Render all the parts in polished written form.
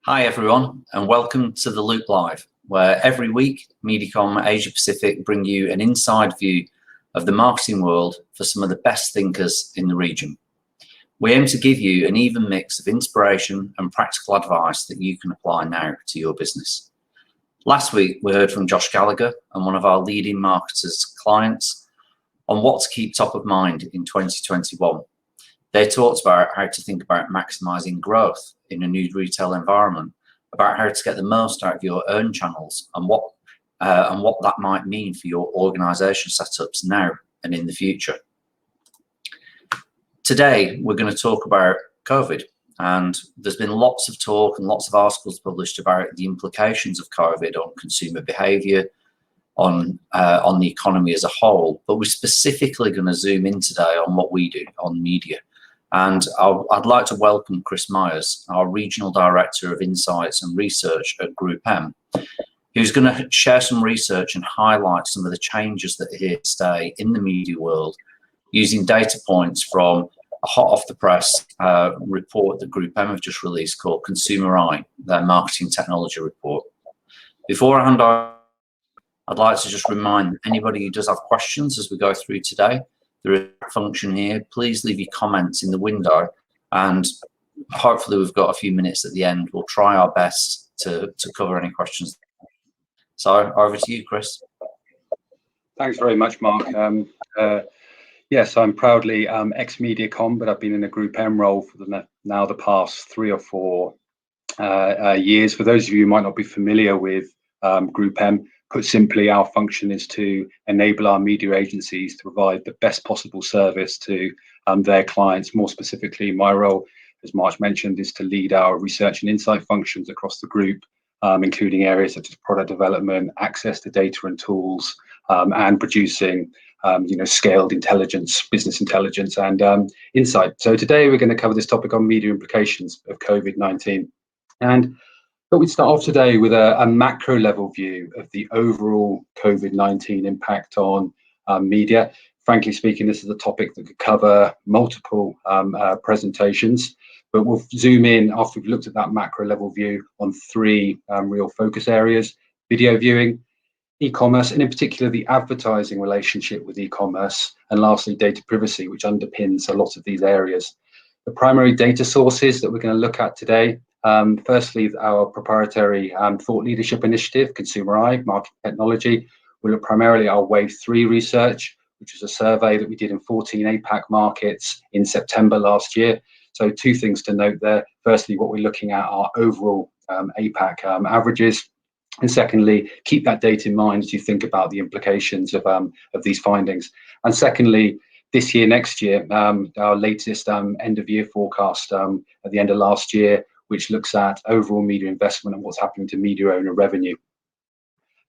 Hi everyone, and welcome to the Loop Live, where every week Mediacom Asia Pacific bring you an inside view of the marketing world for some of the best thinkers in the region. We aim to give you an even mix of inspiration and practical advice that you can apply now to your business. Last week we heard from Josh Gallagher and one of our leading marketers clients on what to keep top of mind in 2021. They talked about how to think about maximising growth in a new retail environment, about how to get the most out of your own channels and what that might mean for your organisation setups now and in the future. Today, we're going to talk about COVID, and there's been lots of talk and lots of articles published about the implications of COVID on consumer behaviour, on the economy as a whole, but we're specifically going to zoom in today on what we do on media. And I'd like to welcome Chris Myers, our Regional Director of Insights and Research at GroupM, who's going to share some research and highlight some of the changes that are here to stay in the media world using data points from a hot off the press report that GroupM have just released called Consumer Eye, their marketing technology report. Before I hand over, I'd like to just remind anybody who does have questions as we go through today, there is a function here. Please leave your comments in the window, and hopefully we've got a few minutes at the end. We'll try our best to cover any questions. So over to you, Chris. Thanks very much, Mark. Yes, I'm proudly ex-Mediacom, but I've been in a GroupM role for the past 3 or 4 years. For those of you who might not be familiar with GroupM, put simply, our function is to enable our media agencies to provide the best possible service to their clients. More specifically, my role, as Mark mentioned, is to lead our research and insight functions across the group, including areas such as product development, access to data and tools, and producing scaled intelligence, business intelligence and insight. So today we're going to cover this topic on media implications of COVID-19. But we start off today with a macro level view of the overall COVID-19 impact on media. Frankly speaking, this is a topic that could cover multiple presentations, but we'll zoom in after we've looked at that macro level view on 3 real focus areas: video viewing, e-commerce, and in particular the advertising relationship with e-commerce, and lastly data privacy, which underpins a lot of these areas. The primary data sources that we're going to look at today, firstly, our proprietary thought leadership initiative, Consumer Eye, marketing technology. We'll look primarily at our Wave 3 research, which is a survey that we did in 14 APAC markets in September last year. So 2 things to note there. Firstly, what we're looking at are overall APAC averages. And secondly, keep that data in mind as you think about the implications of these findings. And secondly, this year, next year, our latest end of year forecast at the end of last year, which looks at overall media investment and what's happening to media owner revenue.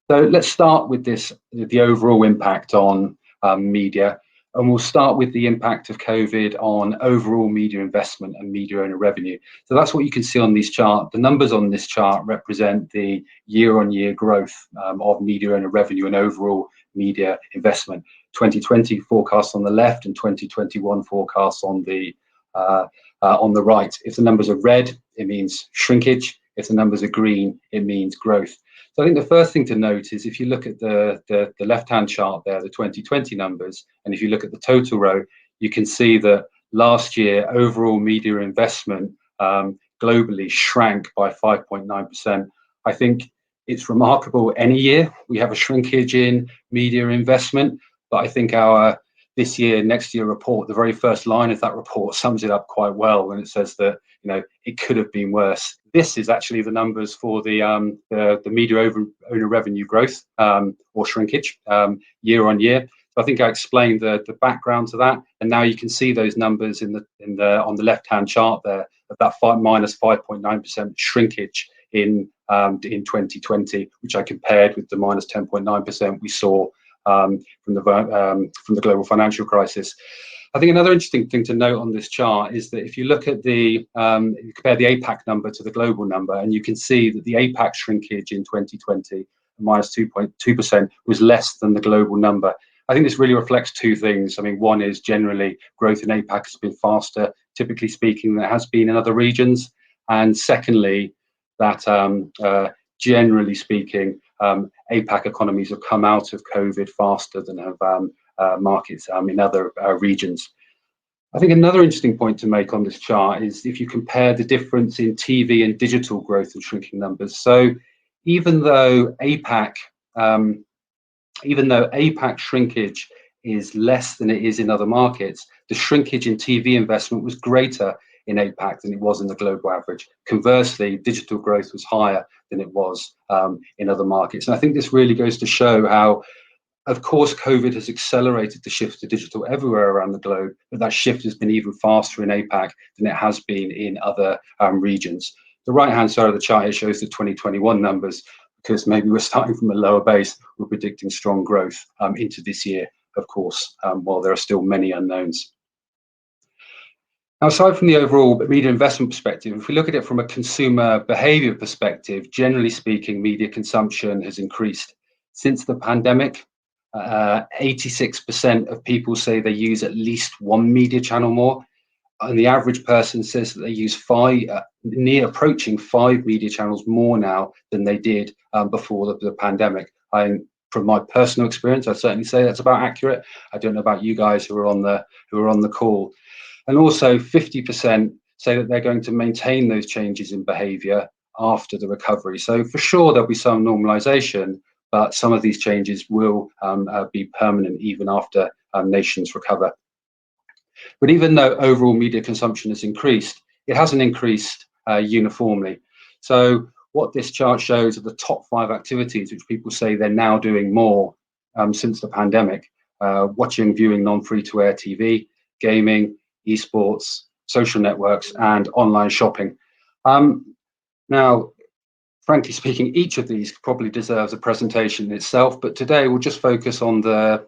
So let's start with the overall impact on media, and we'll start with the impact of COVID on overall media investment and media owner revenue. So that's what you can see on this chart. The numbers on this chart represent the year-on-year growth of media owner revenue and overall media investment. 2020 forecast on the left and 2021 forecasts on the right. If the numbers are red, it means shrinkage. If the numbers are green, it means growth. So I think the first thing to note is if you look at the left-hand chart there, the 2020 numbers, and if you look at the total row, you can see that last year overall media investment globally shrank by 5.9%. I think it's remarkable any year we have a shrinkage in media investment, but I think our this year, next year report, the very first line of that report sums it up quite well when it says that it could have been worse. This is actually the numbers for the media owner revenue growth or shrinkage year on year. So I think I explained the background to that, and now you can see those numbers on the left-hand chart there of that minus 5.9% shrinkage in 2020, which I compared with the minus 10.9% we saw from the global financial crisis. I think another interesting thing to note on this chart is that if you look at you compare the APAC number to the global number, and you can see that the APAC shrinkage in 2020, minus 2.2%, was less than the global number. I think this really reflects 2 things. I mean, one is generally growth in APAC has been faster, typically speaking, than it has been in other regions. And secondly, that generally speaking, APAC economies have come out of COVID faster than have markets in other regions. I think another interesting point to make on this chart is if you compare the difference in TV and digital growth and shrinking numbers. So even though APAC shrinkage is less than it is in other markets, the shrinkage in TV investment was greater in APAC than it was in the global average. Conversely, digital growth was higher than it was in other markets. And I think this really goes to show how, of course, COVID has accelerated the shift to digital everywhere around the globe, but that shift has been even faster in APAC than it has been in other regions. The right-hand side of the chart here shows the 2021 numbers, because maybe we're starting from a lower base. We're predicting strong growth into this year, of course, while there are still many unknowns. Now, aside from the overall media investment perspective, if we look at it from a consumer behaviour perspective, generally speaking, media consumption has increased. Since the pandemic, 86% of people say they use at least one media channel more, and the average person says that they use approaching 5 media channels more now than they did before the pandemic. From my personal experience, I'd certainly say that's about accurate. I don't know about you guys who are on the call. And also 50% say that they're going to maintain those changes in behaviour after the recovery. So for sure there'll be some normalisation, but some of these changes will be permanent even after nations recover. But even though overall media consumption has increased, it hasn't increased uniformly. So what this chart shows are the top 5 activities which people say they're now doing more since the pandemic: watching, viewing non-free-to-air TV, gaming, esports, social networks, and online shopping. Now, frankly speaking, each of these probably deserves a presentation in itself, but today we'll just focus on the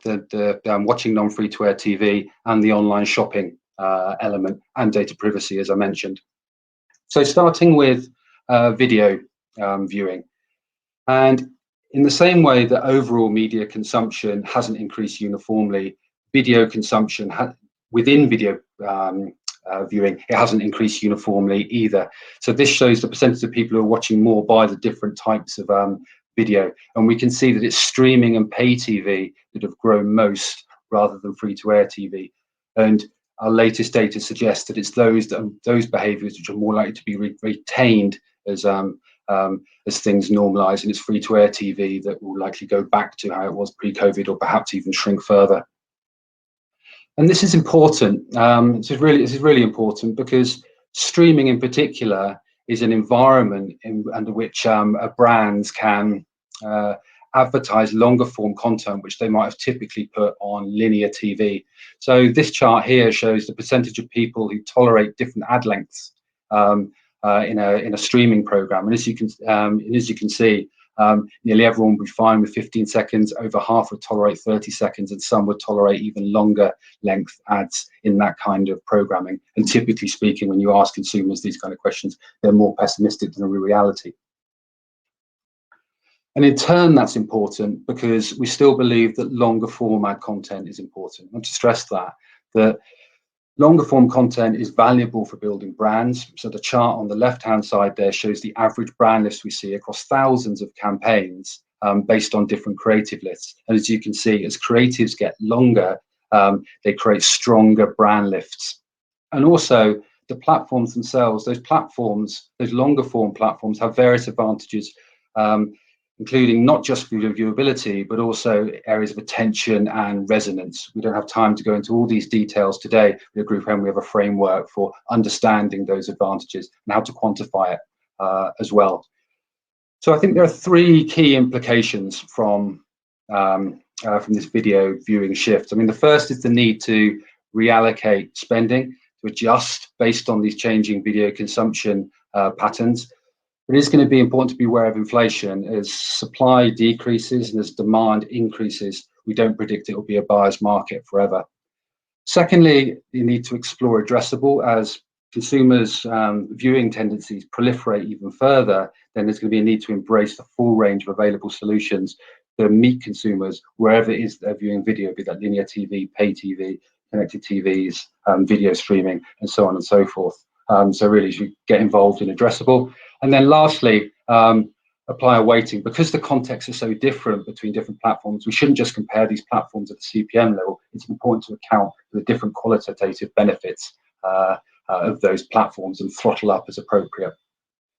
watching non-free-to-air TV and the online shopping element and data privacy, as I mentioned. So starting with video viewing. And in the same way that overall media consumption hasn't increased uniformly, video consumption within video viewing, it hasn't increased uniformly either. So this shows the percentage of people who are watching more by the different types of video. And we can see that it's streaming and pay TV that have grown most rather than free-to-air TV. And our latest data suggests that it's those behaviours which are more likely to be retained as things normalise, and it's free-to-air TV that will likely go back to how it was pre-COVID, or perhaps even shrink further. And this is important. This is really important, because streaming in particular is an environment under which brands can advertise longer form content which they might have typically put on linear TV. So this chart here shows the percentage of people who tolerate different ad lengths in a streaming program, and as you can see, nearly everyone would be fine with 15 seconds. Over half would tolerate 30 seconds, and some would tolerate even longer length ads in that kind of programming. And typically speaking, when you ask consumers these kind of questions, they're more pessimistic than a reality. And in turn, that's important because we still believe that longer format content is important. I want to stress that longer form content is valuable for building brands. So the chart on the left-hand side there shows the average brand list we see across thousands of campaigns based on different creative lists. And as you can see, as creatives get longer, they create stronger brand lifts. And also the platforms themselves, those longer form platforms have various advantages, including not just viewability, but also areas of attention and resonance. We don't have time to go into all these details today. With GroupM, we have a framework for understanding those advantages and how to quantify it as well. So I think there are 3 key implications from this video viewing shift. I mean, the first is the need to reallocate spending, to adjust based on these changing video consumption patterns. It is going to be important to be aware of inflation. As supply decreases and as demand increases, we don't predict it will be a buyer's market forever. Secondly, you need to explore addressable. As consumers' viewing tendencies proliferate even further, then there's going to be a need to embrace the full range of available solutions that meet consumers wherever it is they're viewing video, be that linear TV, pay TV, connected TVs, video streaming, and so on and so forth. So really, as you get involved in addressable. And then lastly, apply a weighting. Because the contexts are so different between different platforms, we shouldn't just compare these platforms at the CPM level. It's important to account for the different qualitative benefits of those platforms and throttle up as appropriate.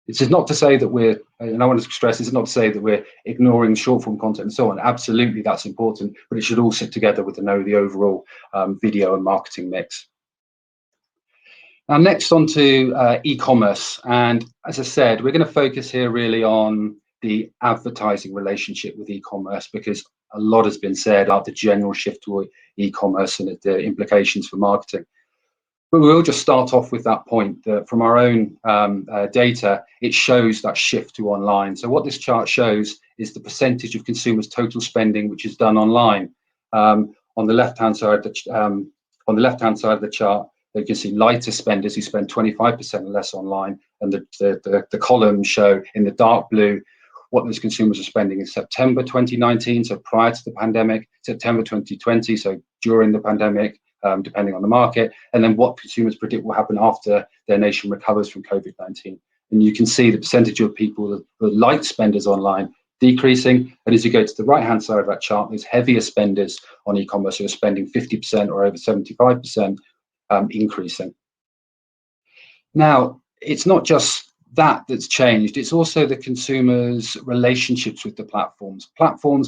This is not to say that we're, and I want to stress, this is not to say that we're ignoring short form content and so on. Absolutely, that's important, but it should all sit together with the overall video and marketing mix. Now, next on to e-commerce. And as I said, we're going to focus here really on the advertising relationship with e-commerce, because a lot has been said about the general shift to e-commerce and the implications for marketing. But we'll just start off with that point that from our own data, it shows that shift to online. So what this chart shows is the percentage of consumers' total spending which is done online. On the left-hand side, of the chart, you can see lighter spenders who spend 25% less online, and the columns show in the dark blue what those consumers are spending in September 2019, so prior to the pandemic, September 2020, so during the pandemic, depending on the market, and then what consumers predict will happen after their nation recovers from COVID-19. And you can see the percentage of people who are light spenders online decreasing, and as you go to the right-hand side of that chart, those heavier spenders on e-commerce who are spending 50% or over 75%, increasing. Now, it's not just that's changed, it's also the consumers' relationships with the platforms.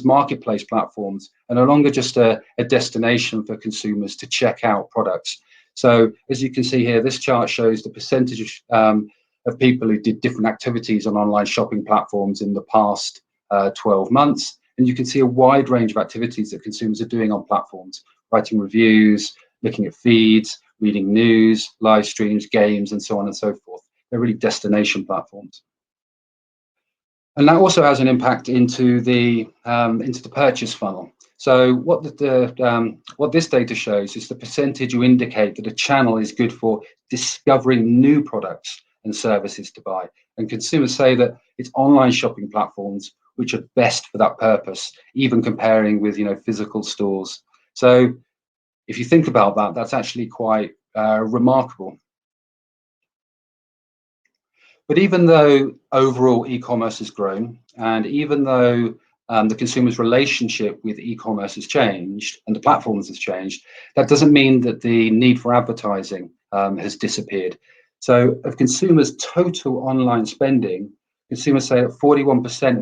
Marketplace platforms are no longer just a destination for consumers to check out products. So as you can see here, this chart shows the percentage of people who did different activities on online shopping platforms in the past 12 months. And you can see a wide range of activities that consumers are doing on platforms: writing reviews, looking at feeds, reading news, live streams, games, and so on and so forth. They're really destination platforms. And that also has an impact into the purchase funnel. So what this data shows is the percentage who indicate that a channel is good for discovering new products and services to buy. And consumers say that it's online shopping platforms which are best for that purpose, even comparing with physical stores. So if you think about that, that's actually quite remarkable. But even though overall e-commerce has grown, and even though the consumer's relationship with e-commerce has changed and the platforms has changed, that doesn't mean that the need for advertising has disappeared. So of consumers' total online spending, consumers say that 41%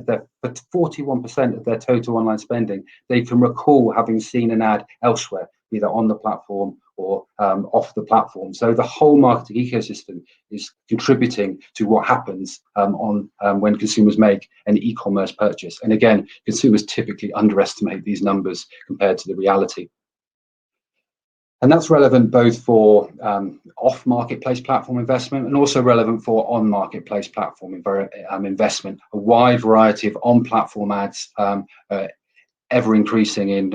of their total online spending, they can recall having seen an ad elsewhere, either on the platform or off the platform. So the whole marketing ecosystem is contributing to what happens when consumers make an e-commerce purchase. And again, consumers typically underestimate these numbers compared to the reality. And that's relevant both for off-marketplace platform investment and also relevant for on-marketplace platform investment. A wide variety of on-platform ads ever increasing in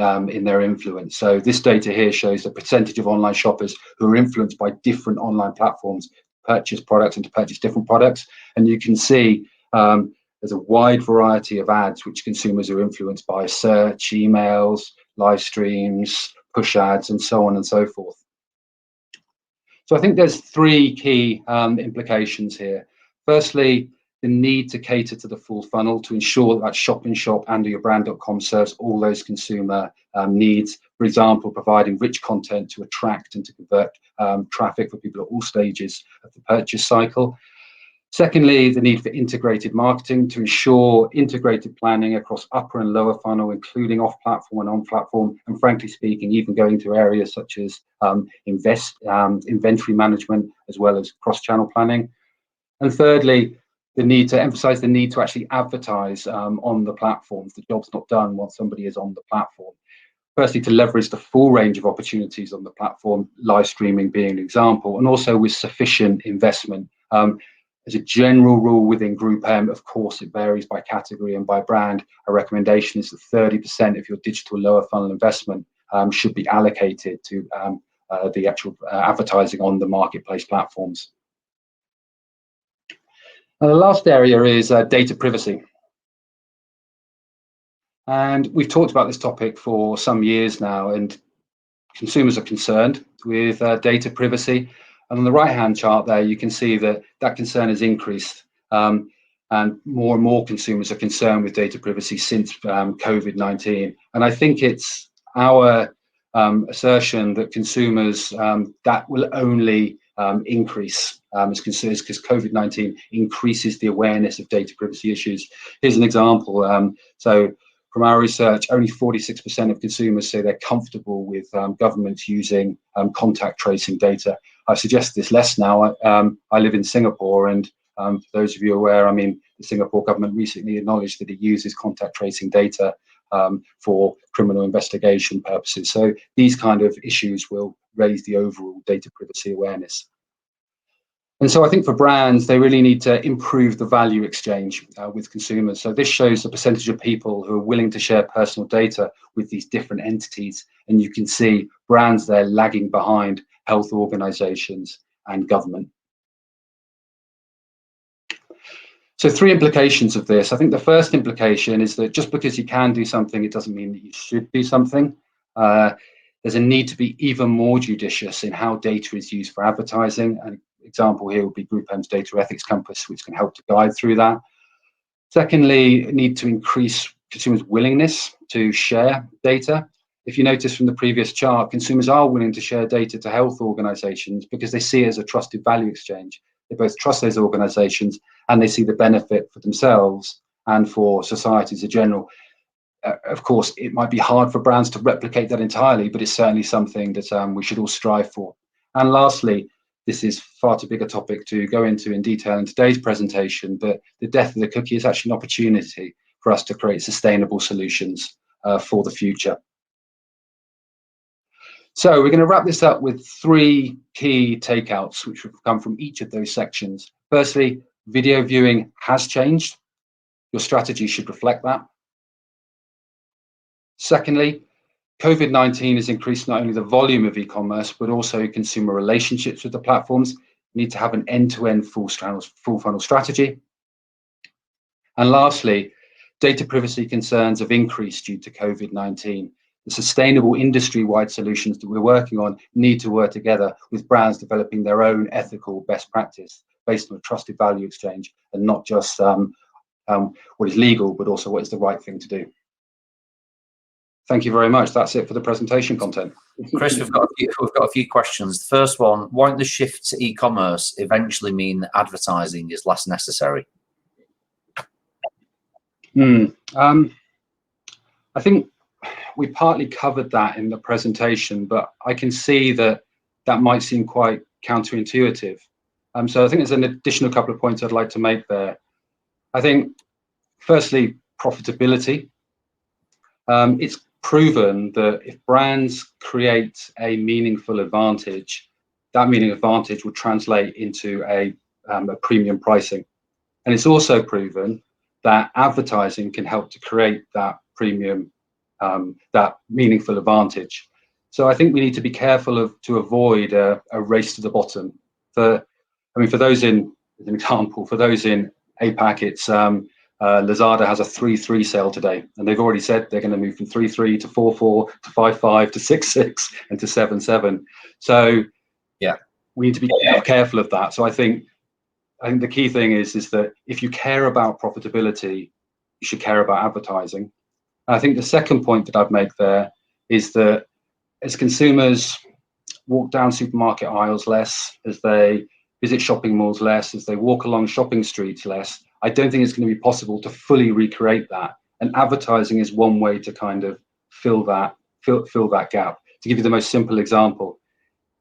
their influence. So this data here shows the percentage of online shoppers who are influenced by different online platforms to purchase products and to purchase different products. And you can see there's a wide variety of ads which consumers are influenced by: search, emails, live streams, push ads, and so on and so forth. So I think there's three key implications here. Firstly, the need to cater to the full funnel to ensure that shop in shop and yourbrand.com serves all those consumer needs. For example, providing rich content to attract and to convert traffic for people at all stages of the purchase cycle. Secondly, the need for integrated marketing to ensure integrated planning across upper and lower funnel, including off-platform and on-platform, and frankly speaking, even going to areas such as inventory management, as well as cross-channel planning. And thirdly, the need to emphasize the need to actually advertise on the platforms. The job's not done once somebody is on the platform. Firstly, to leverage the full range of opportunities on the platform, live streaming being an example, and also with sufficient investment. As a general rule within GroupM, of course, it varies by category and by brand. A recommendation is that 30% of your digital lower funnel investment should be allocated to the actual advertising on the marketplace platforms. Now, the last area is data privacy. And we've talked about this topic for some years now, and consumers are concerned with data privacy. And on the right-hand chart there, you can see that that concern has increased, and more consumers are concerned with data privacy since COVID-19. And I think it's our assertion that consumers, that will only increase as concerns, because COVID-19 increases the awareness of data privacy issues. Here's an example. So from our research, only 46% of consumers say they're comfortable with governments using contact tracing data. I've suggested this less now. I live in Singapore, and for those of you aware, I mean, the Singapore government recently acknowledged that it uses contact tracing data for criminal investigation purposes. So these kind of issues will raise the overall data privacy awareness. And so I think for brands, they really need to improve the value exchange with consumers. So this shows the percentage of people who are willing to share personal data with these different entities. And you can see brands there lagging behind health organizations and government. So 3 implications of this. I think the first implication is that just because you can do something, it doesn't mean that you should do something. There's a need to be even more judicious in how data is used for advertising. An example here would be GroupM's data ethics compass, which can help to guide through that. Secondly, need to increase consumers' willingness to share data. If you notice from the previous chart, consumers are willing to share data to health organizations because they see it as a trusted value exchange. They both trust those organizations and they see the benefit for themselves and for society as a general. Of course, it might be hard for brands to replicate that entirely, but it's certainly something that we should all strive for. And lastly, this is far too big a topic to go into in detail in today's presentation, but the death of the cookie is actually an opportunity for us to create sustainable solutions for the future. So we're going to wrap this up with 3 key takeouts, which have come from each of those sections. Firstly, video viewing has changed. Your strategy should reflect that. Secondly, COVID-19 has increased not only the volume of e-commerce, but also consumer relationships with the platforms. You need to have an end-to-end full funnel strategy. And lastly, data privacy concerns have increased due to COVID-19. The sustainable industry-wide solutions that we're working on need to work together with brands developing their own ethical best practice based on a trusted value exchange, and not just what is legal, but also what is the right thing to do. Thank you very much. That's it for the presentation content. Chris, we've got a few questions. The first one: won't the shift to e-commerce eventually mean that advertising is less necessary? I think we partly covered that in the presentation, but I can see that that might seem quite counterintuitive. So I think there's an additional couple of points I'd like to make there. I think, firstly, profitability. It's proven that if brands create a meaningful advantage, that meaningful advantage will translate into a premium pricing. And it's also proven that advertising can help to create that premium, that meaningful advantage. So I think we need to be careful to avoid a race to the bottom. For those in, as an example, for those in APAC, it's Lazada has a 3-3 sale today, and they've already said they're going to move from 3-3 to 4-4 to 5-5 to 6-6 and to 7-7. So yeah, we need to be careful of that. So I think the key thing is that if you care about profitability, you should care about advertising. And I think the second point that I'd make there is that as consumers walk down supermarket aisles less, as they visit shopping malls less, as they walk along shopping streets less, I don't think it's going to be possible to fully recreate that. And advertising is one way to kind of fill that gap. To give you the most simple example,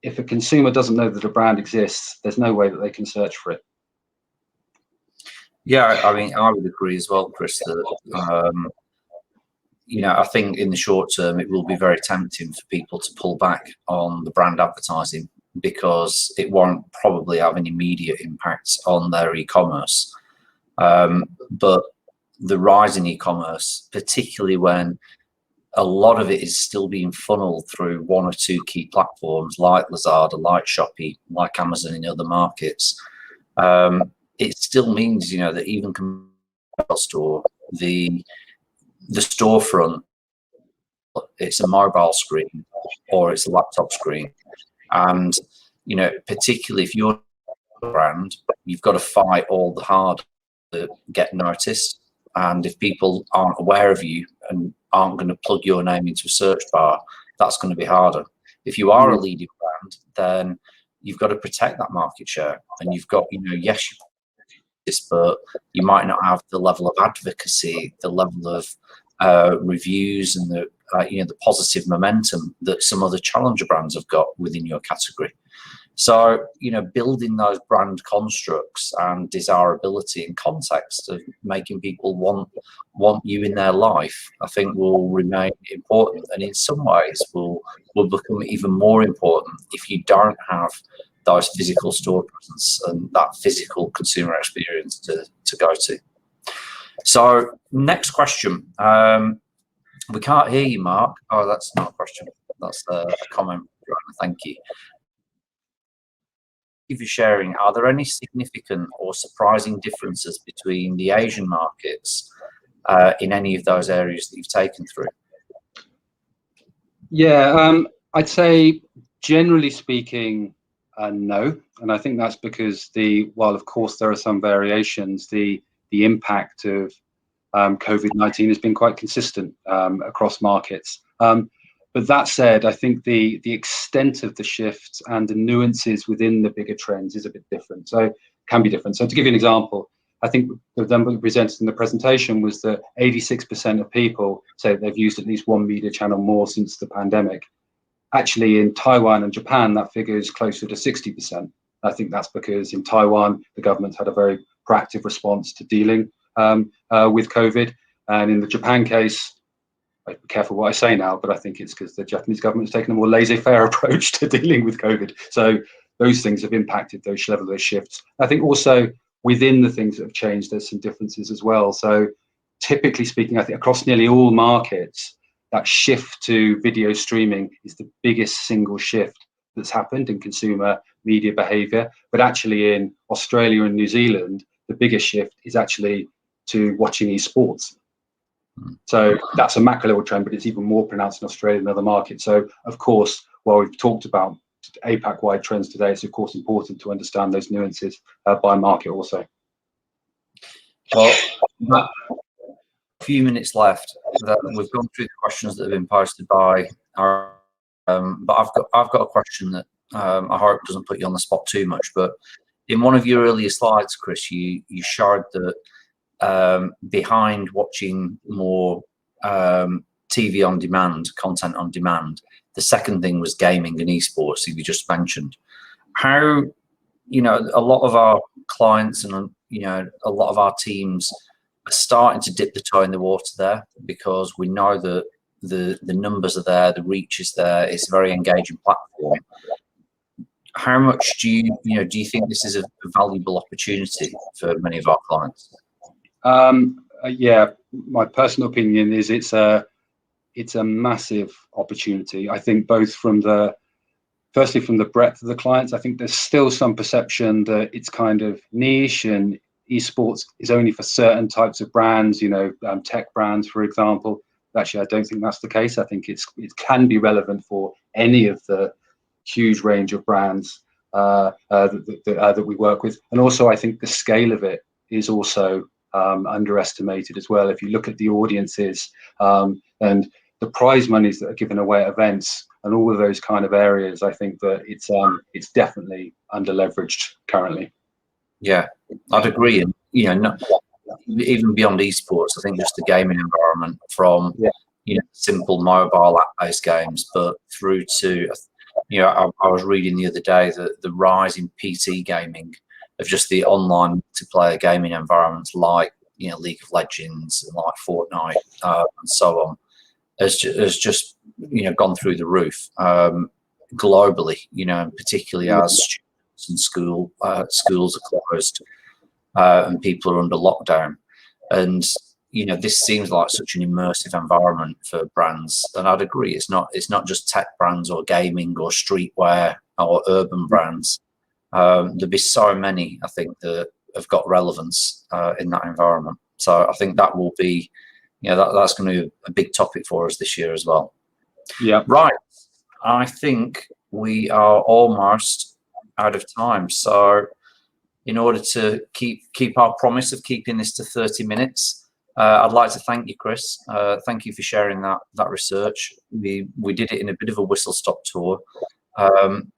if a consumer doesn't know that a brand exists, there's no way that they can search for it. Yeah, I mean, I would agree as well, Chris, that I think in the short term it will be very tempting for people to pull back on the brand advertising because it won't probably have any immediate impacts on their e-commerce. But the rise in e-commerce, particularly when a lot of it is still being funneled through 1 or 2 key platforms like Lazada, like Shopee, like Amazon in other markets, it still means, that even store, the storefront, it's a mobile screen or it's a laptop screen. And, particularly if you're a brand, you've got to fight all the harder to get noticed. And if people aren't aware of you and aren't going to plug your name into a search bar, that's going to be harder. If you are a leading brand, then you've got to protect that market share. And you've got, yes, but you might not have the level of advocacy, the level of reviews, and the positive momentum that some other challenger brands have got within your category. So, building those brand constructs and desirability and context of making people want you in their life, I think will remain important, and in some ways will become even more important if you don't have those physical store presence and that physical consumer experience to go to. So, next question. We can't hear you, Mark. Oh, that's not a question. That's a comment. Thank you. If you're sharing, are there any significant or surprising differences between the Asian markets in any of those areas that you've taken through? Yeah, I'd say generally speaking, no. And I think that's because while of course there are some variations, the impact of COVID-19 has been quite consistent across markets. But that said, I think the extent of the shifts and the nuances within the bigger trends is a bit different. So can be different. So to give you an example, I think the number presented in the presentation was that 86% of people say they've used at least one media channel more since the pandemic. Actually, in Taiwan and Japan, that figure is closer to 60%. I think that's because in Taiwan, the government's had a very proactive response to dealing with COVID. And in the Japan case, I'd be careful what I say now, but I think it's because the Japanese government has taken a more laissez-faire approach to dealing with COVID. So those things have impacted those shifts. I think also within the things that have changed, there's some differences as well. So typically speaking, I think across nearly all markets, that shift to video streaming is the biggest single shift that's happened in consumer media behaviour. But actually in Australia and New Zealand, the biggest shift is actually to watching esports. So that's a macro level trend, but it's even more pronounced in Australia and other markets. So of course, while we've talked about APAC wide trends today, it's of course important to understand those nuances by market also. Well, a few minutes left. We've gone through the questions that have been posted by our, but I've got a question that I hope doesn't put you on the spot too much. But in one of your earlier slides, Chris, you showed that behind watching more TV on demand, content on demand, the second thing was gaming and esports, that you just mentioned. How, a lot of our clients and, a lot of our teams are starting to dip the toe in the water there, because we know that the numbers are there, the reach is there, it's a very engaging platform. How much do you think this is a valuable opportunity for many of our clients? Yeah, my personal opinion is it's a massive opportunity. I think both firstly from the breadth of the clients. I think there's still some perception that it's kind of niche and esports is only for certain types of brands, tech brands, for example. Actually, I don't think that's the case. I think it can be relevant for any of the huge range of brands that we work with. And also, I think the scale of it is also underestimated as well. If you look at the audiences and the prize monies that are given away at events and all of those kind of areas, I think that it's definitely under leveraged currently. Yeah, I'd agree. And even beyond esports, I think just the gaming environment, from simple mobile app-based games, but through to I was reading the other day that the rise in PC gaming, of just the online multiplayer gaming environments like League of Legends and like Fortnite and so on, has just gone through the roof globally. And particularly as students and schools are closed and people are under lockdown, and this seems like such an immersive environment for brands. And I'd agree, it's not just tech brands or gaming or streetwear or urban brands. There'll be so many, I think, that have got relevance in that environment. So I think that will be, that's going to be a big topic for us this year as well. Yeah. Right. I think we are almost out of time. So in order to keep our promise of keeping this to 30 minutes, I'd like to thank you, Chris. Thank you for sharing that research. We did it in a bit of a whistle-stop tour.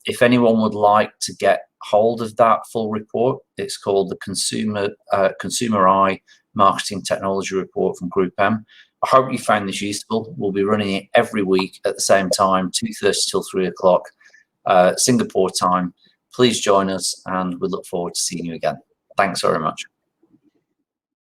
If anyone would like to get hold of that full report, it's called the Consumer Eye Marketing Technology Report from GroupM. I hope you found this useful. We'll be running it every week at the same time, 2:30 till 3 o'clock, Singapore time. Please join us, and we look forward to seeing you again. Thanks very much.